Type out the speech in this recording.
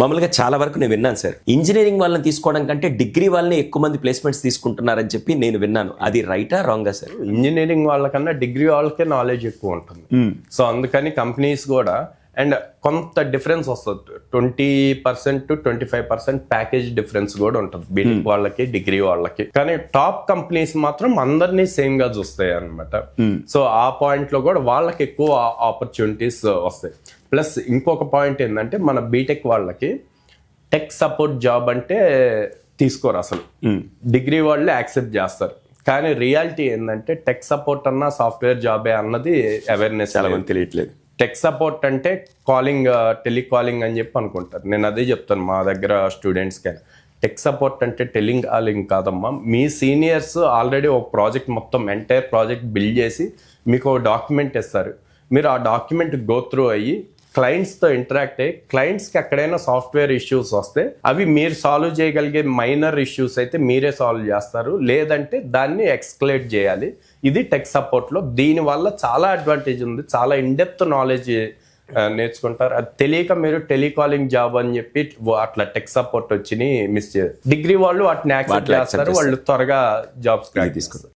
మామూలుగా చాలా వరకు నేను విన్నాను సార్, ఇంజనీరింగ్ వాళ్ళని తీసుకోవడం కంటే డిగ్రీ వాళ్ళని ఎక్కువ మంది ప్లేస్మెంట్స్ తీసుకుంటున్నారని చెప్పి నేను విన్నాను. అది రైటా రాంగా సార్? ఇంజనీరింగ్ వాళ్ళకన్నా డిగ్రీ వాళ్ళకే నాలెడ్జ్ ఎక్కువ ఉంటుంది. సో అందుకని కంపెనీస్ కూడా అండ్ కొంత డిఫరెన్స్ వస్తుంది, 20% to 25% ప్యాకేజ్ డిఫరెన్స్ కూడా ఉంటుంది బీటెక్ వాళ్ళకి డిగ్రీ వాళ్ళకి. కానీ టాప్ కంపెనీస్ మాత్రం అందరినీ సేమ్ గా చూస్తాయి అనమాట. సో ఆ పాయింట్ లో కూడా వాళ్ళకి ఎక్కువ ఆపర్చునిటీస్ వస్తాయి. ప్లస్ ఇంకొక పాయింట్ ఏంటంటే మన బీటెక్ వాళ్ళకి టెక్ సపోర్ట్ జాబ్ అంటే తీసుకోరు అసలు, డిగ్రీ వాళ్ళే యాక్సెప్ట్ చేస్తారు. కానీ రియాలిటీ ఏంటంటే టెక్ సపోర్ట్ అన్న సాఫ్ట్వేర్ జాబే అన్నది అవేర్నెస్ చాలా మంది తెలియట్లేదు. టెక్ సపోర్ట్ అంటే కాలింగ్, టెలికాలింగ్ అని చెప్పి అనుకుంటారు. నేను అదే చెప్తాను మా దగ్గర స్టూడెంట్స్కి, టెక్ సపోర్ట్ అంటే టెలికాలింగ్ కాదమ్మా. మీ సీనియర్స్ ఆల్రెడీ ఒక ప్రాజెక్ట్ మొత్తం ఎంటైర్ ప్రాజెక్ట్ బిల్డ్ చేసి మీకు ఒక డాక్యుమెంట్ ఇస్తారు. మీరు ఆ డాక్యుమెంట్ గో త్రూ అయ్యి క్లయింట్స్తో ఇంటరాక్ట్ అయ్యి క్లయింట్స్కి ఎక్కడైనా సాఫ్ట్వేర్ ఇష్యూస్ వస్తే అవి మీరు సాల్వ్ చేయగలిగే మైనర్ ఇష్యూస్ అయితే మీరే సాల్వ్ చేస్తారు, లేదంటే దాన్ని ఎక్స్క్లేట్ చేయాలి. ఇది టెక్ సపోర్ట్లో. దీనివల్ల చాలా అడ్వాంటేజ్ ఉంది, చాలా ఇన్డెప్త్ నాలెడ్జ్ నేర్చుకుంటారు. అది తెలియక మీరు టెలికాలింగ్ జాబ్ అని చెప్పి అట్లా టెక్ సపోర్ట్ వచ్చి మిస్ చేయరు. డిగ్రీ వాళ్ళు వాటిని యాక్సెప్ట్ చేస్తారు, వాళ్ళు త్వరగా జాబ్స్ తీసుకుంటారు.